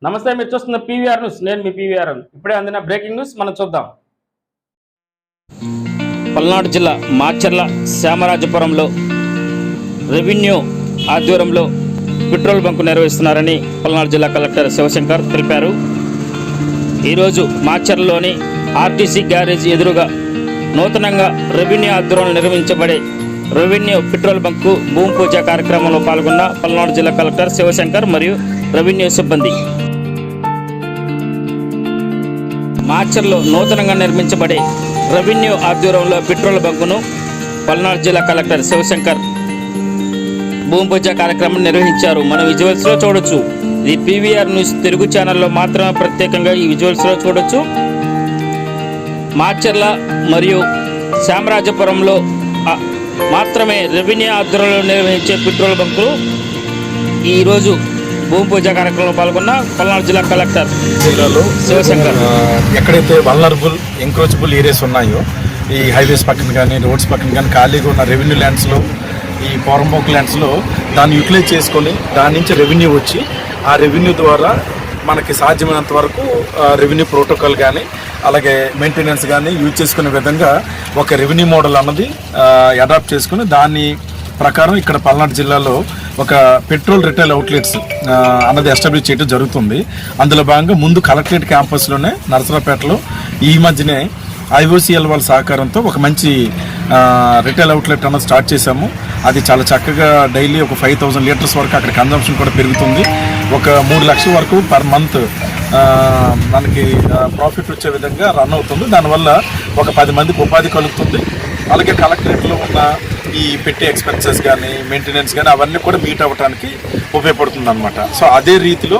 నమస్తే, మీరు చూస్తున్న పీవీఆర్ న్యూస్. నేను మీ పీవీఆర్. ఇప్పుడే అందిన బ్రేకింగ్ న్యూస్ మనం చూద్దాం. పల్నాడు జిల్లా మాచర్ల శ్యామరాజపురంలో రెవెన్యూ ఆధ్వర్యంలో పెట్రోల్ బంకు నిర్వహిస్తున్నారని పల్నాడు జిల్లా కలెక్టర్ శివశంకర్ తెలిపారు. ఈరోజు మాచర్లలోని ఆర్టీసీ గ్యారేజ్ ఎదురుగా నూతనంగా రెవెన్యూ ఆధ్వర్యంలో నిర్వహించబడే రెవెన్యూ పెట్రోల్ బంకు భూమి పూజ కార్యక్రమంలో పాల్గొన్న పల్నాడు జిల్లా కలెక్టర్ శివశంకర్ మరియు రెవెన్యూ సిబ్బంది. మాచర్లో నూతనంగా నిర్మించబడే రెవెన్యూ ఆధ్వర్యంలో పెట్రోల్ బంకును పల్నాడు జిల్లా కలెక్టర్ శివశంకర్ భూమి పూజ కార్యక్రమం నిర్వహించారు. మనం విజువల్స్లో చూడొచ్చు. ఇది పీవీఆర్ న్యూస్ తెలుగు ఛానల్లో మాత్రమే ప్రత్యేకంగా ఈ విజువల్స్లో చూడొచ్చు. మాచర్ల మరియు శ్యామరాజపురంలో మాత్రమే రెవెన్యూ ఆధ్వర్యంలో నిర్వహించే పెట్రోల్ బంకులు ఈరోజు భూమి పూజ కార్యక్రమంలో పాల్గొన్న పల్నాడు జిల్లా కలెక్టర్ జిల్లాలో శివశంకర్ ఎక్కడైతే వల్నరబుల్ ఎంక్రోచబుల్ ఏరియాస్ ఉన్నాయో, ఈ హైవేస్ పక్కన కానీ రోడ్స్ పక్కన కానీ ఖాళీగా ఉన్న రెవెన్యూ ల్యాండ్స్లో, ఈ పోరంబోక్ ల్యాండ్స్లో దాన్ని యూటిలైజ్ చేసుకొని దాని నుంచి రెవెన్యూ వచ్చి ఆ రెవెన్యూ ద్వారా మనకి సాధ్యమైనంత వరకు రెవెన్యూ ప్రోటోకాల్ కానీ అలాగే మెయింటెనెన్స్ కానీ యూజ్ చేసుకునే విధంగా ఒక రెవెన్యూ మోడల్ అన్నది అడాప్ట్ చేసుకుని దాని ప్రకారం ఇక్కడ పల్నాడు జిల్లాలో ఒక పెట్రోల్ రిటైల్ అవుట్లెట్స్ అన్నది ఎస్టాబ్లిష్ చేయడం జరుగుతుంది. అందులో భాగంగా ముందు కలెక్టరేట్ క్యాంపస్లోనే నరసరావుపేటలో ఈ మధ్యనే ఐఓసిఎల్ వాళ్ళ సహకారంతో ఒక మంచి రిటైల్ అవుట్లెట్ అన్నది స్టార్ట్ చేశాము. అది చాలా చక్కగా డైలీ ఒక 5000 లీటర్స్ వరకు అక్కడ కన్జంప్షన్ కూడా పెరుగుతుంది. ఒక 3 లక్షల వరకు పర్ మంత్ మనకి ప్రాఫిట్ వచ్చే విధంగా రన్ అవుతుంది. దానివల్ల ఒక 10 మందికి ఉపాధి కలుగుతుంది. అలాగే కలెక్టరేట్లో ఉన్న ఈ పెట్టి ఎక్స్పెన్సెస్ కానీ మెయింటెనెన్స్ కానీ అవన్నీ కూడా మీట్ అవ్వడానికి ఉపయోగపడుతుంది అనమాట. సో అదే రీతిలో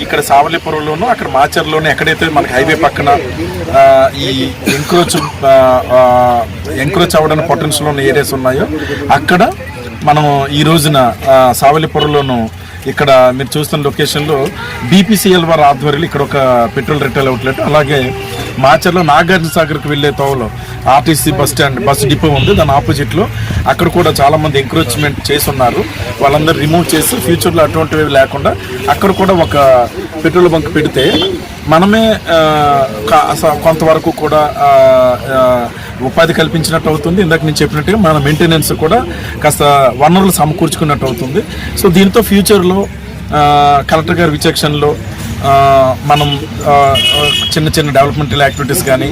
ఇక్కడ సావలిపురంలోనూ అక్కడ మాచర్లోనూ ఎక్కడైతే మనకి హైవే పక్కన ఈ ఎంక్రోచ్ అవ్వడానికి పొటెన్షియల్ ఉన్న ఏరియాస్ ఉన్నాయో అక్కడ మనం ఈ రోజున సావలిపురంలోనూ ఇక్కడ మీరు చూస్తున్న లొకేషన్లో బీపీసీఎల్ వారి ఆధ్వర్యంలో ఇక్కడ ఒక పెట్రోల్ రిటైల్ అవుట్లెట్, అలాగే మాచర్లో నాగార్జున సాగర్కి వెళ్ళే తోవలో ఆర్టీసీ బస్ డిపో ఉంది. దాని ఆపోజిట్లో అక్కడ కూడా చాలామంది ఎంక్రోచ్మెంట్ చేసి ఉన్నారు. వాళ్ళందరూ రిమూవ్ చేసి ఫ్యూచర్లో అటువంటివి లేకుండా అక్కడ కూడా ఒక పెట్రోల్ బంక్ పెడితే మనమే కొంతవరకు కూడా ఉపాధి కల్పించినట్టు అవుతుంది. ఇందాక నేను చెప్పినట్టుగా మన మెయింటెనెన్స్ కూడా కాస్త వనరులు సమకూర్చుకున్నట్టు అవుతుంది. సో దీంతో ఫ్యూచర్లో కలెక్టర్ గారి విచక్షణలో మనం చిన్న చిన్న డెవలప్మెంటల్ యాక్టివిటీస్ కానీ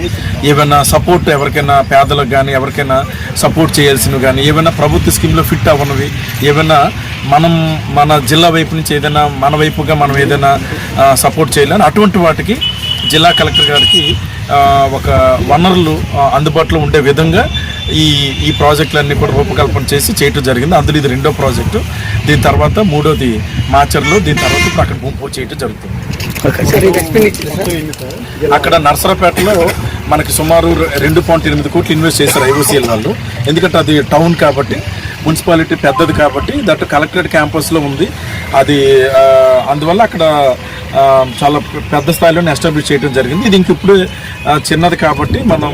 ఏమైనా సపోర్ట్ ఎవరికైనా పేదలకు కానీ ఎవరికైనా సపోర్ట్ చేయాల్సినవి కానీ ఏమైనా ప్రభుత్వ స్కీమ్లో ఫిట్ అవ్వనివి ఏమైనా మన జిల్లా వైపు నుంచి ఏదైనా మన వైపుగా మనం ఏదైనా సపోర్ట్ చేయాలని అటువంటి వాటికి జిల్లా కలెక్టర్ గారికి ఒక వనరులు అందుబాటులో ఉండే విధంగా ఈ ప్రాజెక్టులన్నీ కూడా రూపకల్పన చేసి చేయటం జరిగింది. అందులో ఇది 2వ ప్రాజెక్టు. దీని తర్వాత 3వది మాచర్లో, దీని తర్వాత ఇప్పుడు అక్కడ భూమి పూజ చేయటం జరుగుతుంది. అక్కడ నరసరావుపేటలో మనకి సుమారు 2.8 కోట్లు ఇన్వెస్ట్ చేశారు ఐఓసిఎల్ వాళ్ళు. ఎందుకంటే అది టౌన్ కాబట్టి, మున్సిపాలిటీ పెద్దది కాబట్టి, దట్ కలెక్టరేట్ క్యాంపస్లో ఉంది. అది అందువల్ల అక్కడ చాలా పెద్ద స్థాయిలోనే ఎస్టాబ్లిష్ చేయడం జరిగింది. ఇది ఇంక ఇప్పుడు చిన్నది కాబట్టి మనం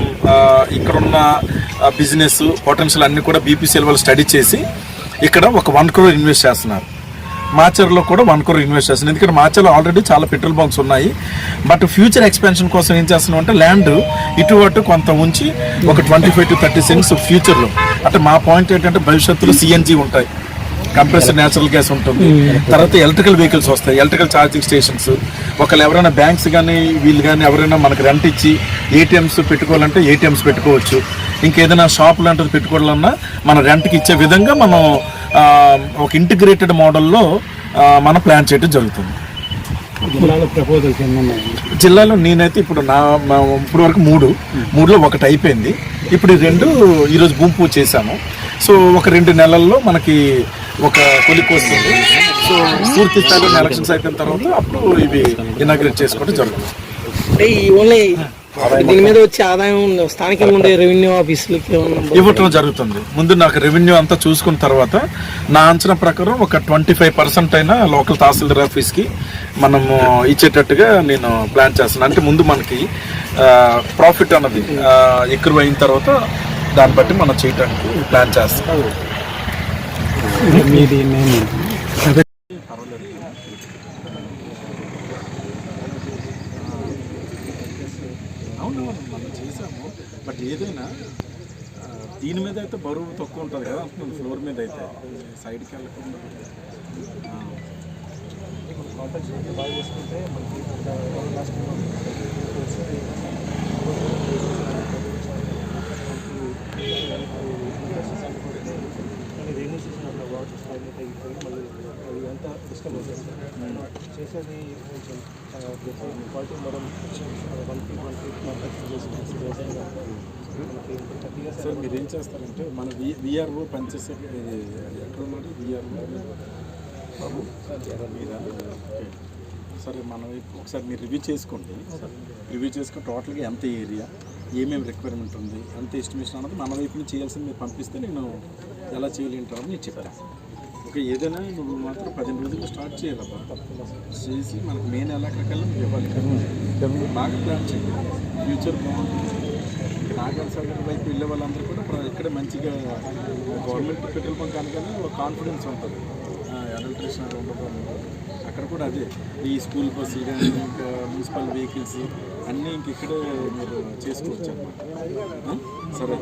ఇక్కడున్న బిజినెస్ పొటెన్షియల్ అన్నీ కూడా బీపీసీఎల్ వాళ్ళు స్టడీ చేసి ఇక్కడ ఒక 1 crore ఇన్వెస్ట్ చేస్తున్నారు. మాచర్లో కూడా 1 crore ఇన్వెస్ట్ చేస్తున్నారు. ఎందుకంటే మాచర్లో ఆల్రెడీ చాలా పెట్రోల్ బంక్స్ ఉన్నాయి. బట్ ఫ్యూచర్ ఎక్స్పెన్షన్ కోసం ఏం చేస్తున్నాం అంటే ల్యాండ్ ఇటు అటు కొంత ఉంచి ఒక 25 to 30 cents ఫ్యూచర్లో, అంటే మా పాయింట్ ఏంటంటే భవిష్యత్తులో సిఎన్జీ ఉంటాయి, కంప్రెసర్ న్యాచురల్ గ్యాస్ ఉంటుంది, తర్వాత ఎలక్ట్రికల్ వెహికల్స్ వస్తాయి, ఎలక్ట్రికల్ ఛార్జింగ్ స్టేషన్స్. ఒకళ్ళు ఎవరైనా బ్యాంక్స్ కానీ వీళ్ళు కానీ ఎవరైనా మనకు రెంట్ ఇచ్చి ఏటీఎంస్ పెట్టుకోవాలంటే ఏటీఎంస్ పెట్టుకోవచ్చు. ఇంకేదైనా షాప్ లాంటిది పెట్టుకోవాలన్నా మన రెంట్కి ఇచ్చే విధంగా మనం ఒక ఇంటిగ్రేటెడ్ మోడల్లో మనం ప్లాన్ చేయడం జరుగుతుంది. జిల్లాలో నేనైతే ఇప్పుడు ఇప్పుడు వరకు 3లో ఒకటి అయిపోయింది. ఇప్పుడు 2 ఈరోజు భూమి పూజ చేశాము. సో ఒక 2 నెలల్లో మనకి ఒక కొలిక్ వస్తుంది. సో పూర్తి స్థాయిలో ఎలక్షన్స్ అయిపోయిన తర్వాత అప్పుడు ఇవి ఇనాగ్రేట్ చేసుకోవడం జరుగుతుంది. దీని మీద వచ్చే ఆదాయం స్థానికంగా ఉండే రెవెన్యూ ఆఫీసులకి ఇవ్వటం జరుగుతుంది. ముందు నాకు రెవెన్యూ అంతా చూసుకున్న తర్వాత నా అంచనా ప్రకారం ఒక 25% అయినా లోకల్ తహసీల్దార్ ఆఫీస్కి మనము ఇచ్చేటట్టుగా నేను ప్లాన్ చేస్తున్నాను. అంటే ముందు మనకి ప్రాఫిట్ అన్నది ఎక్కువ అయిన తర్వాత దాన్ని బట్టి మనం చేయడానికి ప్లాన్ చేస్తాం. బట్ ఏదైనా దీని మీద అయితే బరువు తక్కువ ఉంటుంది కదా అంటున్నాను, ఫ్లోర్ మీద అయితే సైడ్కి వెళ్ళకుండా. బాగా చేసుకుంటే మనకి రైనీ సీజన్ అట్లా వాటర్ స్టాగ్నెట్ అయిపోయి మళ్ళీ అది అంతా డిస్టర్బ్ అవుతుంది. చేసేది కొంచెం క్వాలిటీ మరం 1 feet మార్కెట్ చేసుకుంటే మనకి 30 years. సార్ మీరు ఏం చేస్తారంటే మన విఆర్ఓ పనిచేసే ఎక్కడ ఉన్నాడు విఆర్ఓ బాబు మీరా? ఓకే. సరే మనం ఒకసారి మీరు రివ్యూ చేసుకోండి. రివ్యూ చేసుకుని టోటల్గా ఎంత ఏరియా, ఏమేమి రిక్వైర్మెంట్ ఉంది, ఎంత ఎస్టిమేషన్ అన్నది మన వైపు నుంచి చేయాల్సింది మీరు పంపిస్తే నేను ఎలా చేయాలంటారని నేను చెప్తాను. ఓకే, ఏదైనా నువ్వు మాత్రం 15 రోజుల్లో స్టార్ట్ చేయాలబ్బా. చేసి మనకు మెయిన్ ఎలాకల్లా మీకు ఇవ్వాలి. బాగా ప్లాన్ చేయాలి, ఫ్యూచర్ బాగుంటుంది. నాగర్ సాగర్ వైపు వెళ్ళే వాళ్ళందరూ కూడా ఇక్కడ మంచిగా గవర్నమెంట్ పెట్రోల్ బంక్ అనగానే ఒక కాన్ఫిడెన్స్ ఉంటుంది, అడల్ట్రేషన్ ఉండదు. అక్కడ కూడా అదే ఈ స్కూల్ బస్సులు కానీ ఇంకా మున్సిపల్ వెహికల్స్ అన్నీ ఇంక ఇక్కడే మీరు చేసుకోవచ్చు అన్నమాట. సరే.